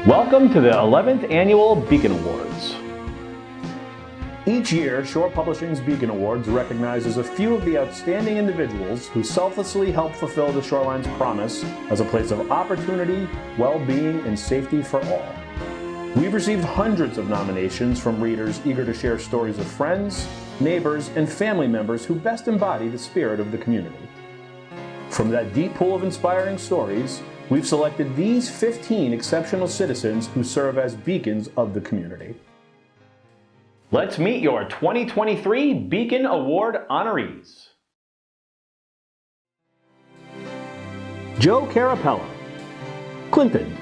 Welcome to the 11th Annual Beacon Awards. Each year, Shore Publishing's Beacon Awards recognizes a few of the outstanding individuals who selflessly help fulfill the Shoreline's promise as a place of opportunity, well-being, and safety for all. We've received hundreds of nominations from readers eager to share stories of friends, neighbors, and family members who best embody the spirit of the community. From that deep pool of inspiring stories, we've selected these 15 exceptional citizens who serve as beacons of the community. Let's meet your 2023 Beacon Award honorees. Joe Carapella, Clinton.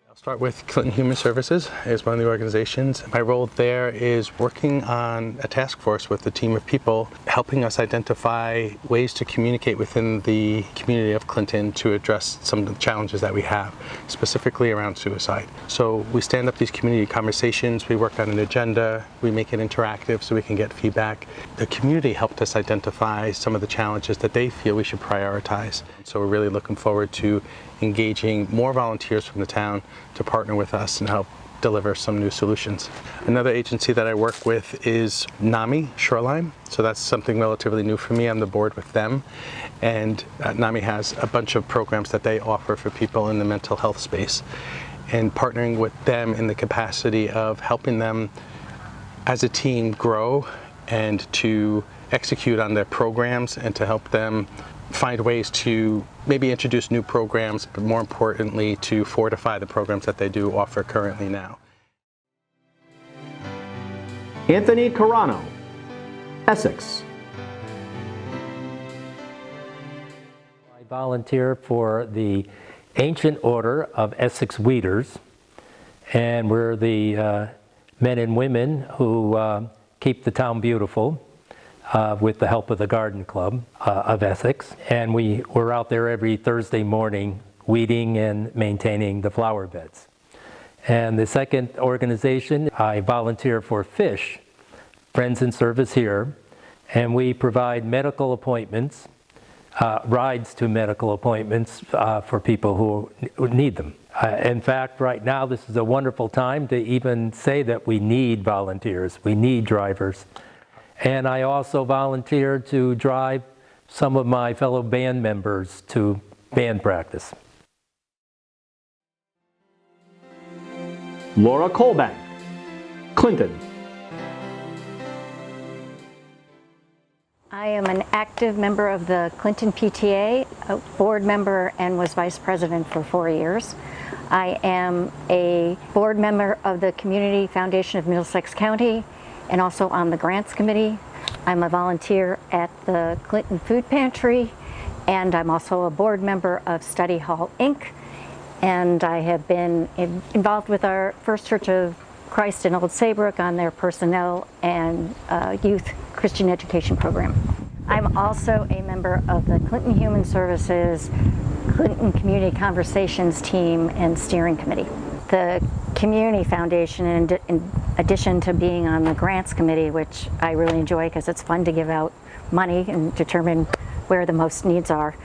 I'll start with Clinton Human Services as one of the organizations. My role there is working on a task force with a team of people, helping us identify ways to communicate within the community of Clinton to address some of the challenges that we have, specifically around suicide. So we stand up these community conversations, we work on an agenda, we make it interactive so we can get feedback. The community helped us identify some of the challenges that they feel we should prioritize. So we're really looking forward to engaging more volunteers from the town to partner with us and help deliver some new solutions. Another agency that I work with is NAMI, Shoreline. So that's something relatively new for me. I'm the board with them. And NAMI has a bunch of programs that they offer for people in the mental health space. And partnering with them in the capacity of helping them as a team grow and to execute on their programs and to help them find ways to maybe introduce new programs, but more importantly, to fortify the programs that they do offer currently now. Anthony Carano, Essex. I volunteer for the Ancient Order of Essex Weeders, and we're the men and women who keep the town beautiful. With the help of the Garden Club of Essex. And we're out there every Thursday morning weeding and maintaining the flower beds. And the second organization, I volunteer for FISH, Friends in Service Here, and we provide medical appointments, rides to medical appointments for people who need them. In fact, right now this is a wonderful time to even say that we need volunteers, we need drivers. And I also volunteered to drive some of my fellow band members to band practice. Laura Colbank, Clinton. I am an active member of the Clinton PTA, a board member, and was vice president for 4 years. I am a board member of the Community Foundation of Middlesex County, and also on the Grants Committee. I'm a volunteer at the Clinton Food Pantry, and I'm also a board member of Study Hall, Inc. And I have been involved with our First Church of Christ in Old Saybrook on their personnel and youth Christian education program. I'm also a member of the Clinton Human Services Clinton Community Conversations team and steering committee. The Community Foundation, in addition to being on the Grants Committee, which I really enjoy because it's fun to give out money and determine where the most needs are.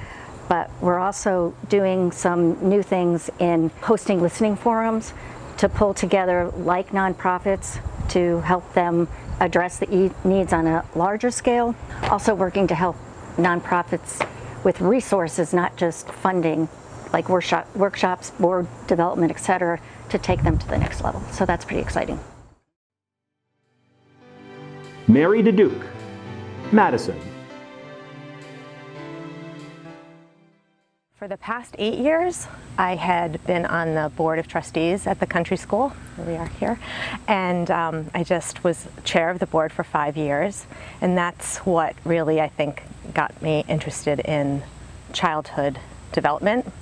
But we're also doing some new things in hosting listening forums to pull together like nonprofits to help them address the needs on a larger scale. Also working to help nonprofits with resources, not just funding, like workshops, board development, etc., to take them to the next level. So that's pretty exciting. Mary DeDuke, Madison. For the past 8 years, I had been on the board of trustees at the country school, where we are here, and I just was chair of the board for 5 years, and that's what really, I think, got me interested in childhood development.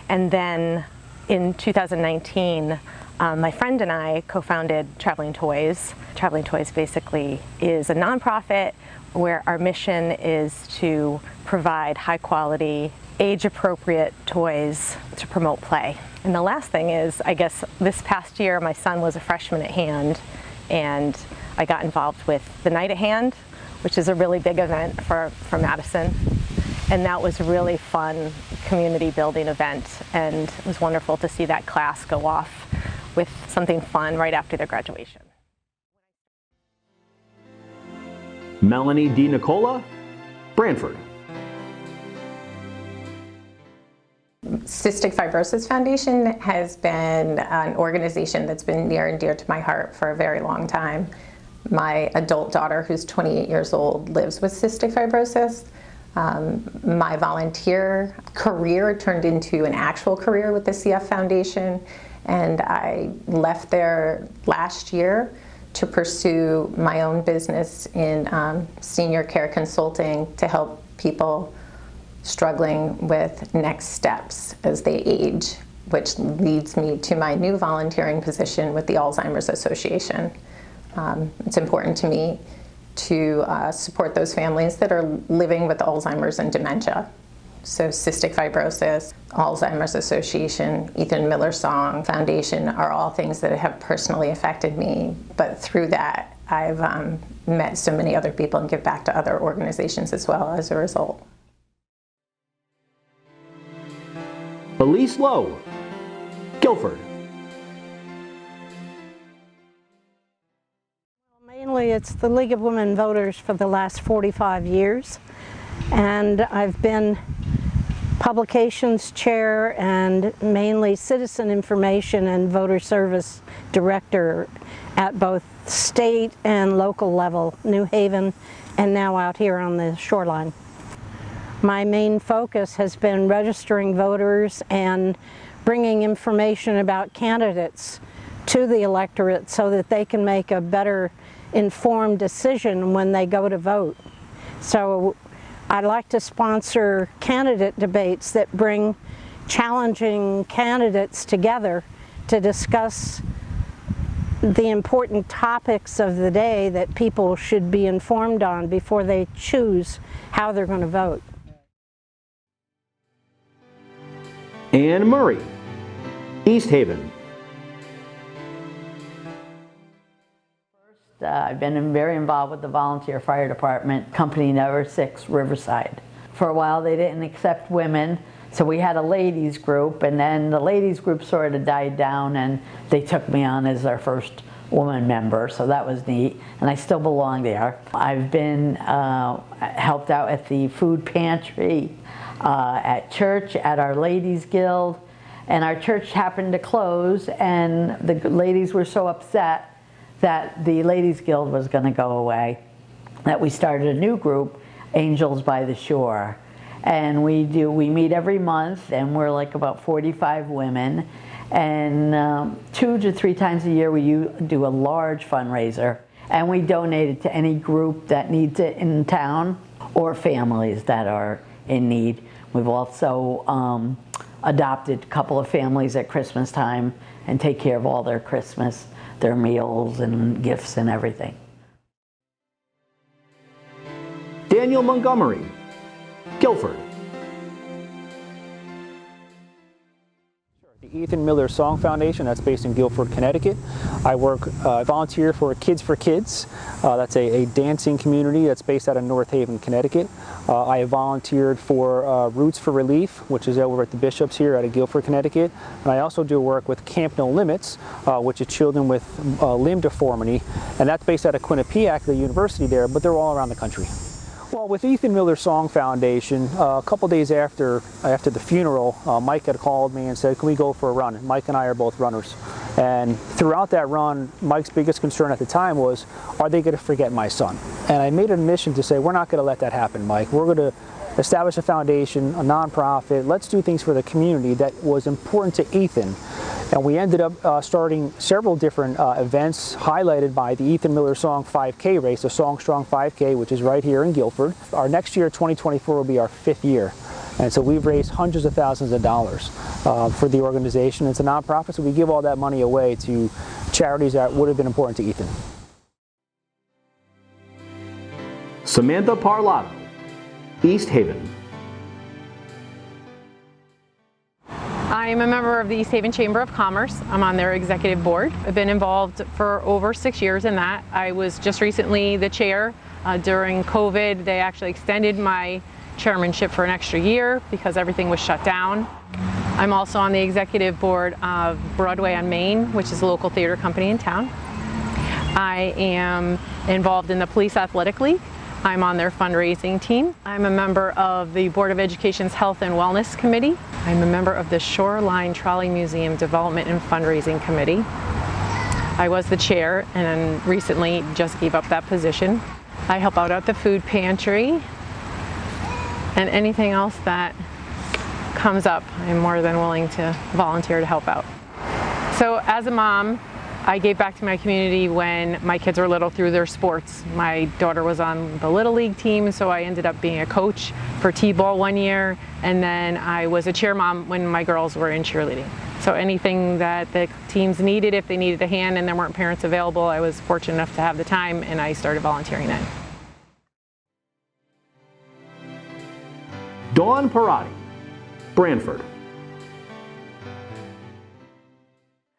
And then in 2019, my friend and I co-founded Traveling Toys. Traveling Toys basically is a nonprofit where our mission is to provide high-quality, age-appropriate toys to promote play. And the last thing is, I guess this past year my son was a freshman at Hand, and I got involved with the Night at Hand, which is a really big event for Madison. And that was a really fun community building event, and it was wonderful to see that class go off with something fun right after their graduation. Melanie D. Nicola, Branford. Cystic Fibrosis Foundation has been an organization that's been near and dear to my heart for a very long time. My adult daughter, who's 28 years old, lives with cystic fibrosis. My volunteer career turned into an actual career with the CF Foundation, and I left there last year to pursue my own business in senior care consulting to help people struggling with next steps as they age, which leads me to my new volunteering position with the Alzheimer's Association. It's important to me to support those families that are living with Alzheimer's and dementia. So Cystic Fibrosis, Alzheimer's Association, Ethan Miller Song Foundation are all things that have personally affected me. But through that, I've met so many other people and give back to other organizations as well as a result. Elise Lowe, Guilford. Mainly it's the League of Women Voters for the last 45 years, and I've been publications chair and mainly citizen information and voter service director at both state and local level, New Haven, and now out here on the shoreline. My main focus has been registering voters and bringing information about candidates to the electorate so that they can make a better informed decision when they go to vote. So I'd like to sponsor candidate debates that bring challenging candidates together to discuss the important topics of the day that people should be informed on before they choose how they're going to vote. Anne Murray, East Haven. I've been very involved with the volunteer fire department, Company Number 6, Riverside. For a while they didn't accept women, so we had a ladies group, and then the ladies group sort of died down and they took me on as their first woman member, so that was neat, and I still belong there. I've been helped out at the food pantry, at church, at our ladies guild, and our church happened to close, and the ladies were so upset that the ladies guild was going to go away that we started a new group, Angels by the Shore, and we meet every month, and we're like about 45 women, and 2 to 3 times a year we do a large fundraiser, and we donate it to any group that needs it in town or families that are in need. We've also adopted a couple of families at Christmas time and take care of all their Christmas, their meals and gifts and everything. Daniel Montgomery, Guilford. The Ethan Miller Song Foundation, that's based in Guilford, Connecticut. I volunteer for Kids for Kids. That's a dancing community that's based out of North Haven, Connecticut. I have volunteered for Roots for Relief, which is over at the Bishops here out of Guilford, Connecticut. And I also do work with Camp No Limits, which is children with limb deformity. And that's based out of Quinnipiac, the university there, but they're all around the country. Well, with Ethan Miller Song Foundation, a couple days after the funeral, Mike had called me and said, can we go for a run? Mike and I are both runners. And throughout that run, Mike's biggest concern at the time was, are they going to forget my son? And I made it a mission to say, we're not going to let that happen, Mike. We're going to establish a foundation, a nonprofit. Let's do things for the community that was important to Ethan. And we ended up starting several different events highlighted by the Ethan Miller Song 5K race, the Song Strong 5K, which is right here in Guilford. Our next year, 2024, will be our 5th year. And so we've raised hundreds of thousands of dollars for the organization. It's a nonprofit, so we give all that money away to charities that would have been important to Ethan. Samantha Parlato, East Haven. I'm a member of the East Haven Chamber of Commerce. I'm on their executive board. I've been involved for over 6 years in that. I was just recently the chair During COVID, they actually extended my chairmanship for an extra year because everything was shut down. I'm also on the executive board of Broadway on Main, which is a local theater company in town. I am involved in the Police Athletic League. I'm on their fundraising team. I'm a member of the Board of Education's Health and Wellness Committee. I'm a member of the Shoreline Trolley Museum Development and Fundraising Committee. I was the chair and recently just gave up that position. I help out at the food pantry and anything else that comes up, I'm more than willing to volunteer to help out. So as a mom, I gave back to my community when my kids were little through their sports. My daughter was on the Little League team, so I ended up being a coach for T-ball one year, and then I was a cheer mom when my girls were in cheerleading. So anything that the teams needed, if they needed a hand and there weren't parents available, I was fortunate enough to have the time, and I started volunteering then. Dawn Parati, Branford.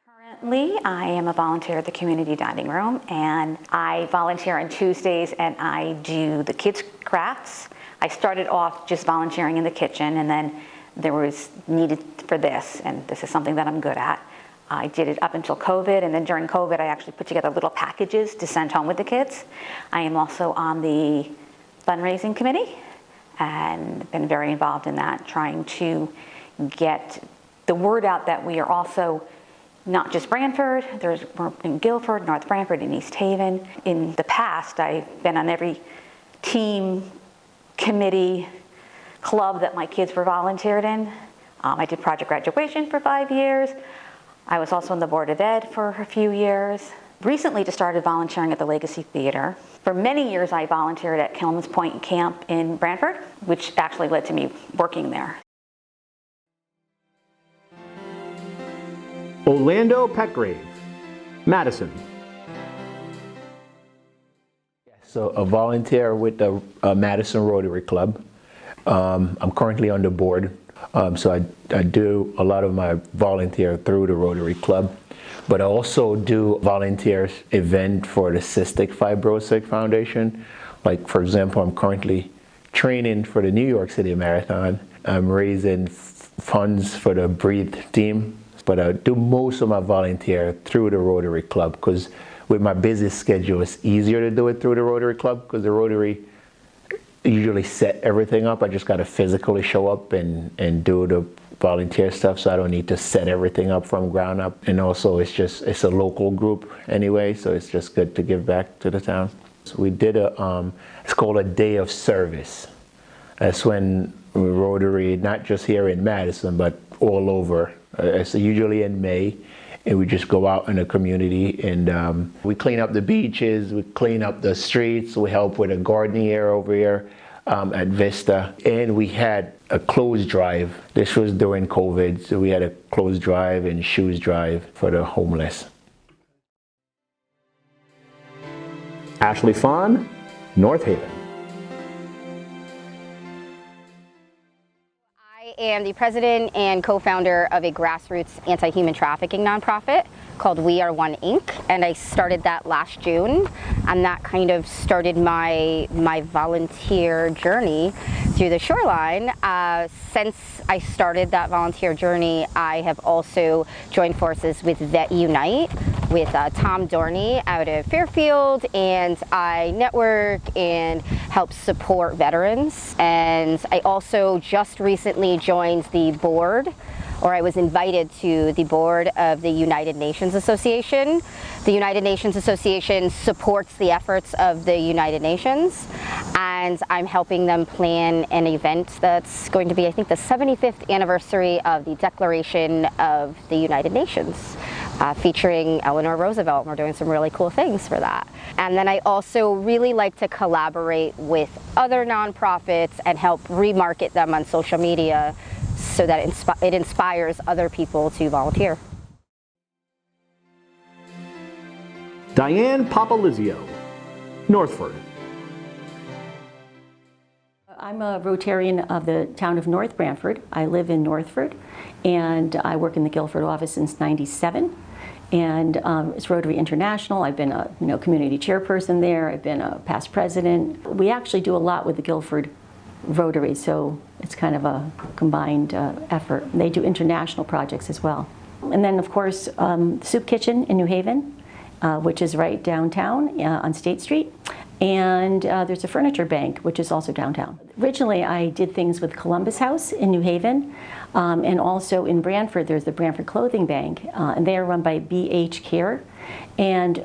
Currently, I am a volunteer at the community dining room, and I volunteer on Tuesdays and I do the kids' crafts. I started off just volunteering in the kitchen, and then there was needed for this, and this is something that I'm good at. I did it up until COVID, and then during COVID I actually put together little packages to send home with the kids. I am also on the fundraising committee and been very involved in that, trying to get the word out that we are also not just Branford, we're in Guilford, North Branford, and East Haven. In the past, I've been on every team, committee, club that my kids were volunteered in. I did Project Graduation for 5 years. I was also on the Board of Ed for a few years. Recently just started volunteering at the Legacy Theater. For many years, I volunteered at Kilman's Point Camp in Branford, which actually led to me working there. Orlando Petgrave, Madison. So a volunteer with the Madison Rotary Club. I'm currently on the board, so I do a lot of my volunteer through the Rotary Club, but I also do volunteer event for the Cystic Fibrosis Foundation. Like, for example, I'm currently training for the New York City Marathon. I'm raising funds for the Breathe team, but I do most of my volunteer through the Rotary Club, because with my busy schedule, it's easier to do it through the Rotary Club, because the Rotary usually set everything up. I just got to physically show up and do the volunteer stuff, so I don't need to set everything up from ground up. And also it's a local group anyway, so it's just good to give back to the town. So we did it's called a day of service. That's when Rotary, not just here in Madison, but all over, it's usually in May, and we just go out in the community and we clean up the beaches, we clean up the streets, we help with a gardening area over here at Vista, and we had a clothes drive. This was during COVID, so we had a clothes drive and shoes drive for the homeless. Ashley Fawn, North Haven. I am the president and co-founder of a grassroots anti-human trafficking nonprofit called We Are One Inc. And I started that last June, and that kind of started my volunteer journey through the shoreline. Since I started that volunteer journey, I have also joined forces with Vet Unite with Tom Dorney out of Fairfield, and I network and help support veterans. And I also just recently joined the board, or I was invited to the board of the United Nations Association. The United Nations Association supports the efforts of the United Nations, and I'm helping them plan an event that's going to be, I think, the 75th anniversary of the Declaration of the United Nations, featuring Eleanor Roosevelt. We're doing some really cool things for that. And then I also really like to collaborate with other nonprofits and help remarket them on social media so that it inspires other people to volunteer. Diane Papalizio, Northford. I'm a Rotarian of the town of North Branford. I live in Northford, and I work in the Guilford office since '97. and it's Rotary International. I've been a community chairperson there. I've been a past president. We actually do a lot with the Guilford Rotary, so it's kind of a combined effort. They do international projects as well. And then, of course, Soup Kitchen in New Haven, which is right downtown on State Street. And there's a furniture bank, which is also downtown. Originally, I did things with Columbus House in New Haven, and also in Branford, there's the Branford Clothing Bank, and they are run by BH Care. And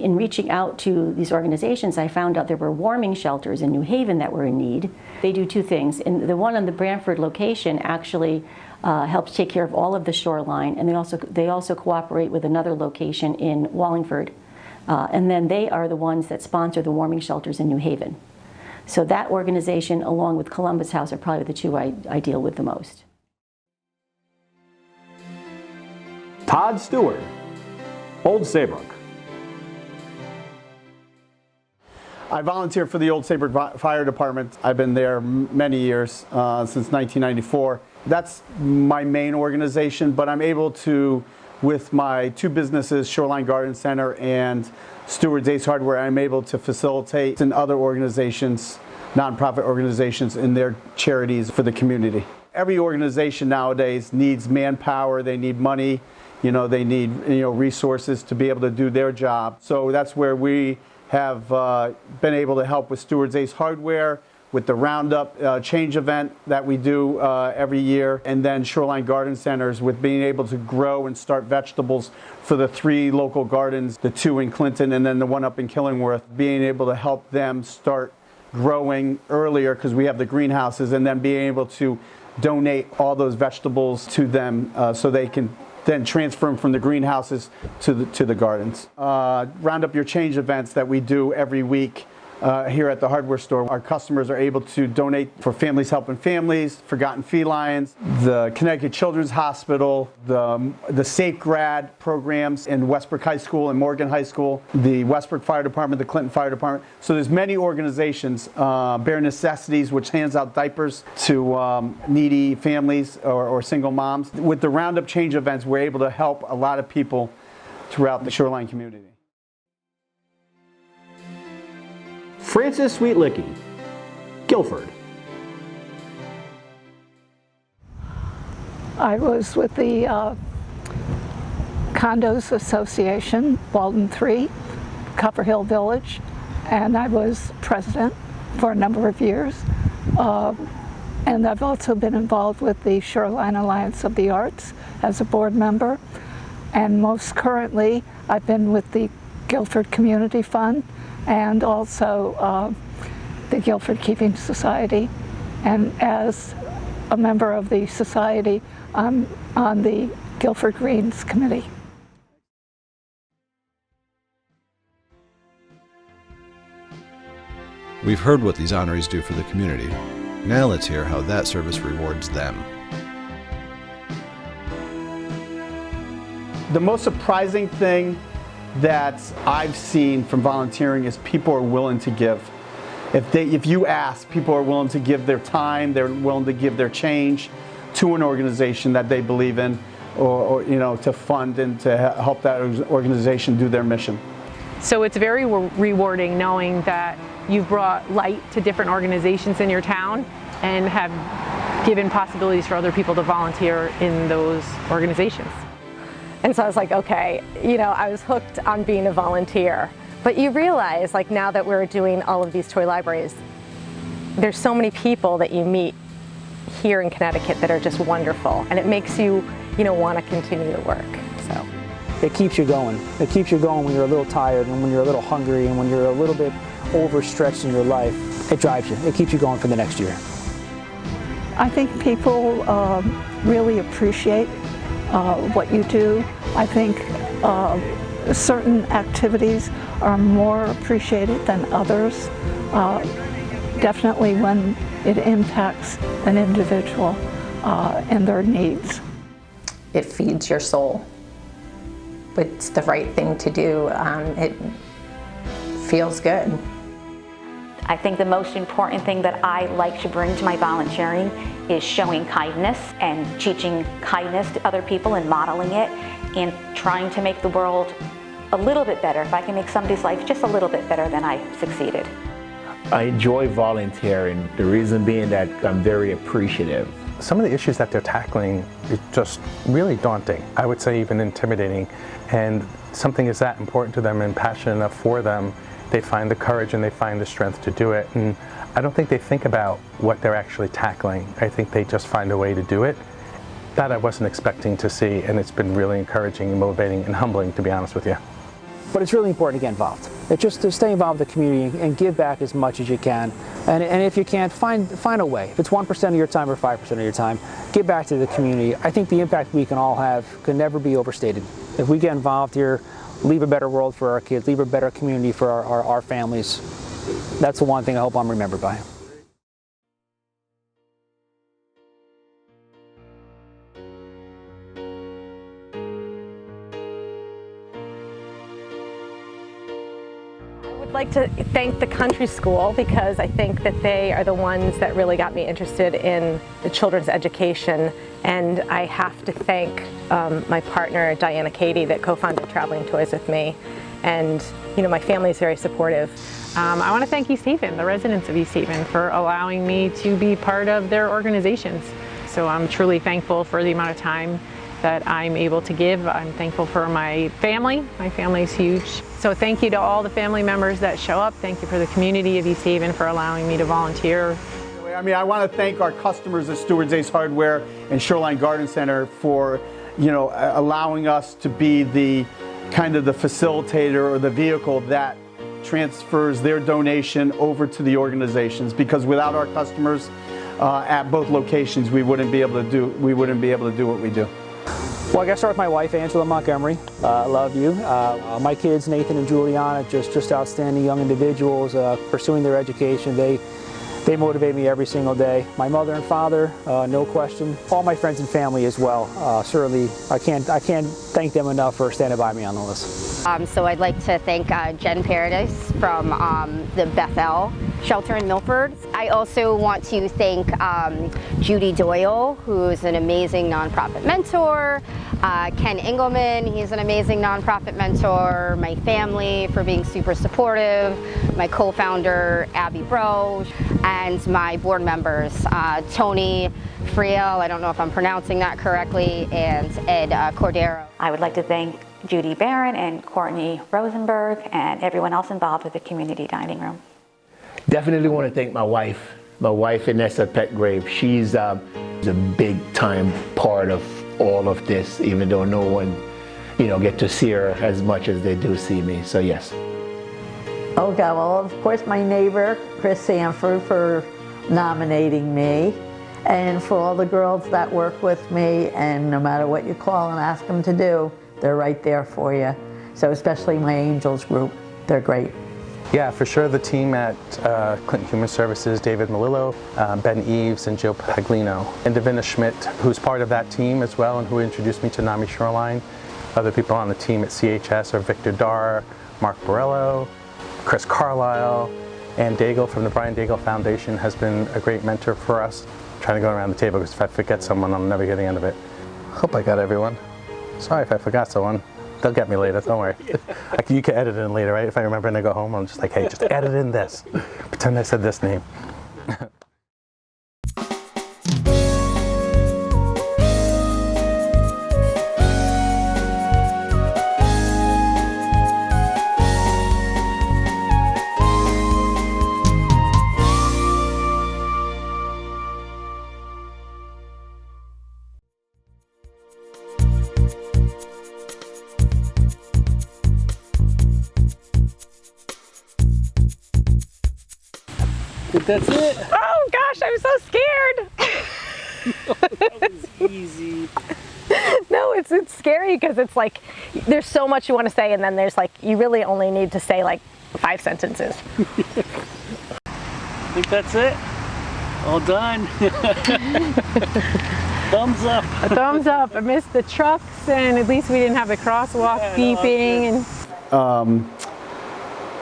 in reaching out to these organizations, I found out there were warming shelters in New Haven that were in need. They do two things. And the one on the Branford location actually helps take care of all of the shoreline, and they also cooperate with another location in Wallingford. And then they are the ones that sponsor the warming shelters in New Haven. So that organization, along with Columbus House, are probably the two I deal with the most. Todd Stewart, Old Saybrook. I volunteer for the Old Saybrook Fire Department. I've been there many years, since 1994. That's my main organization, but I'm able to, with my two businesses, Shoreline Garden Center and Stewart's Ace Hardware, I'm able to facilitate in other organizations, nonprofit organizations, in their charities for the community. Every organization nowadays needs manpower, they need money, they need resources to be able to do their job. So that's where we have been able to help with Stewart's Ace Hardware, with the Roundup change event that we do every year, and then Shoreline Garden Centers with being able to grow and start vegetables for the 3 local gardens, the 2 in Clinton and then the 1 up in Killingworth, being able to help them start growing earlier because we have the greenhouses, and then being able to donate all those vegetables to them so they can then transfer them from the greenhouses to the gardens. Roundup Your Change events that we do every week here at the hardware store. Our customers are able to donate for Families Helping Families, Forgotten Felines, the Connecticut Children's Hospital, the Safe Grad programs in Westbrook High School and Morgan High School, the Westbrook Fire Department, the Clinton Fire Department. So there's many organizations, Bare Necessities, which hands out diapers to needy families or single moms. With the Roundup Change events, we're able to help a lot of people throughout the Shoreline community. Francis Sweetlicky, Guilford. I was with the Condos Association, Walden 3, Copper Hill Village, and I was president for a number of years. And I've also been involved with the Shoreline Alliance of the Arts as a board member. And most currently, I've been with the Guilford Community Fund and also the Guilford Keeping Society. And as a member of the society, I'm on the Guilford Greens Committee. We've heard what these honorees do for the community. Now let's hear how that service rewards them. The most surprising thing that I've seen from volunteering is people are willing to give. If you ask, people are willing to give their time, they're willing to give their change to an organization that they believe in, or to fund and to help that organization do their mission. So it's very rewarding knowing that you've brought light to different organizations in your town and have given possibilities for other people to volunteer in those organizations. And so I was like, okay, I was hooked on being a volunteer. But you realize, like, now that we're doing all of these toy libraries, there's so many people that you meet here in Connecticut that are just wonderful. And it makes you, want to continue to work, so. It keeps you going. It keeps you going when you're a little tired and when you're a little hungry and when you're a little bit overstretched in your life. It drives you. It keeps you going for the next year. I think people really appreciate what you do. I think certain activities are more appreciated than others, definitely when it impacts an individual and their needs. It feeds your soul. It's the right thing to do. It feels good. I think the most important thing that I like to bring to my volunteering is showing kindness and teaching kindness to other people and modeling it and trying to make the world a little bit better. If I can make somebody's life just a little bit better, then I succeeded. I enjoy volunteering, the reason being that I'm very appreciative. Some of the issues that they're tackling is just really daunting. I would say even intimidating. And something is that important to them and passionate enough for them, they find the courage and they find the strength to do it. And I don't think they think about what they're actually tackling. I think they just find a way to do it. That I wasn't expecting to see, and it's been really encouraging and motivating and humbling, to be honest with you. But it's really important to get involved. It's just to stay involved with the community and give back as much as you can. And if you can't, find a way. If it's 1% of your time or 5% of your time, give back to the community. I think the impact we can all have can never be overstated. If we get involved here, leave a better world for our kids, leave a better community for our families. That's the one thing I hope I'm remembered by. I would like to thank the country school because I think that they are the ones that really got me interested in the children's education, and I have to thank my partner Diana Cady that co-founded Traveling Toys with me, and my family is very supportive. I want to thank East Haven, the residents of East Haven, for allowing me to be part of their organizations. So I'm truly thankful for the amount of time that I'm able to give. I'm thankful for my family. My family is huge. So thank you to all the family members that show up. Thank you for the community of East Haven for allowing me to volunteer. I want to thank our customers at Stewart's Ace Hardware and Shoreline Garden Center for, allowing us to be the kind of the facilitator or the vehicle that transfers their donation over to the organizations, because without our customers at both locations, we wouldn't be able to do what we do. Well, I got to start with my wife, Angela Montgomery. I love you. My kids, Nathan and Juliana, just outstanding young individuals pursuing their education. They motivate me every single day. My mother and father, no question. All my friends and family as well. Certainly, I can't thank them enough for standing by me on all this. So I'd like to thank Jen Paradise from the Bethel shelter in Milford. I also want to thank Judy Doyle, who's an amazing nonprofit mentor, Ken Engelman, he's an amazing nonprofit mentor, my family for being super supportive, my co-founder Abby Bro, and my board members, Tony Friel, I don't know if I'm pronouncing that correctly, and Ed Cordero. I would like to thank Judy Barron and Courtney Rosenberg and everyone else involved with the community dining room. Definitely want to thank my wife, Vanessa Petgrave. She's a big time part of all of this, even though no one, get to see her as much as they do see me. So yes. Oh God, well, of course my neighbor, Chris Sanford, for nominating me, and for all the girls that work with me, and no matter what you call and ask them to do, they're right there for you. So especially my Angels group, they're great. Yeah, for sure the team at Clinton Human Services, David Melillo, Ben Eves, and Joe Paglino. And Davina Schmidt, who's part of that team as well and who introduced me to NAMI Shoreline. Other people on the team at CHS are Victor Dar, Mark Borello, Chris Carlisle, and Daigle from the Brian Daigle Foundation has been a great mentor for us. I'm trying to go around the table because if I forget someone, I'll never get the end of it. Hope I got everyone. Sorry if I forgot someone. They'll get me later, don't worry. You can edit it in later, right? If I remember and I go home, I'm just like, hey, just edit in this. Pretend I said this name. That's it. Oh gosh, I'm so scared. That was easy. No, it's scary because it's like there's so much you want to say, and then there's like you really only need to say like 5 sentences. I think that's it. All done. Thumbs up. A thumbs up. I missed the trucks, and at least we didn't have the crosswalk beeping.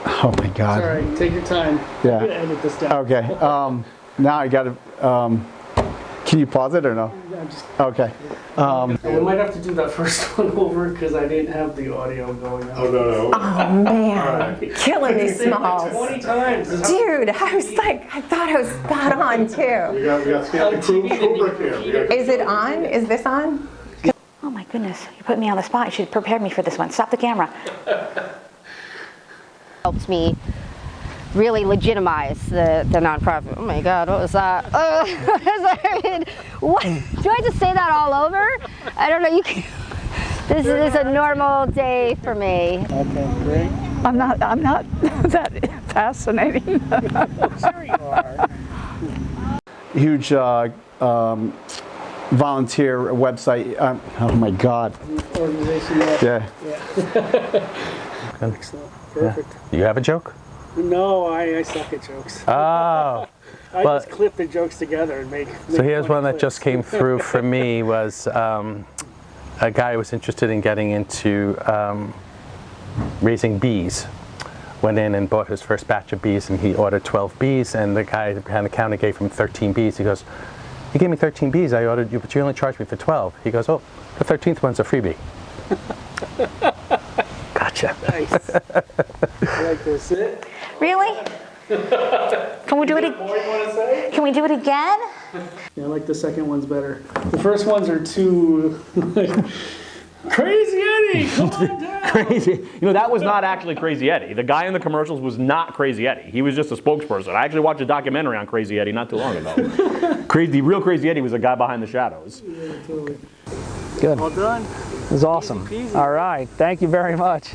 Oh my God. All right, take your time. Yeah. I'm gonna edit this down. Okay. Now I got to. Can you pause it or no? I'm just, Okay. we might have to do that first one over because I didn't have the audio going on. Oh no. Oh man, killing me, Smalls. 20 times. Dude, I was like, I thought I was spot on too. We got Stanley Kubrick here. Is it on? Is this on? Oh my goodness, you put me on the spot. You should have prepared me for this one. Stop the camera. Helps me really legitimize the nonprofit. Oh my God, what was that? What? Do I just say that all over? I don't know. This is a normal day for me. Okay, great. I'm not that fascinating. Sure you are. Huge volunteer website. Oh my God. Organization. Yeah. Excellent. Perfect. You have a joke? No, I suck at jokes. Oh. I just clip the jokes together and make So here's one that clips. just came through for me was a guy who was interested in getting into raising bees. Went in and bought his first batch of bees, and he ordered 12 bees, and the guy behind the counter gave him 13 bees. He goes, "You gave me 13 bees, I ordered you, but you only charged me for 12. He goes, "Oh, the 13th one's a freebie." Gotcha. Nice. I like this. Really? Can we do it? Can we do it again? Yeah, I like the second one's better. The first ones are too Crazy Eddie, come on down. Crazy. You know, that was not actually Crazy Eddie. The guy in the commercials was not Crazy Eddie. He was just a spokesperson. I actually watched a documentary on Crazy Eddie not too long ago. The real Crazy Eddie was the guy behind the shadows. Yeah, totally. Good. All done. It was awesome. Easy peasy. All right. Thank you very much.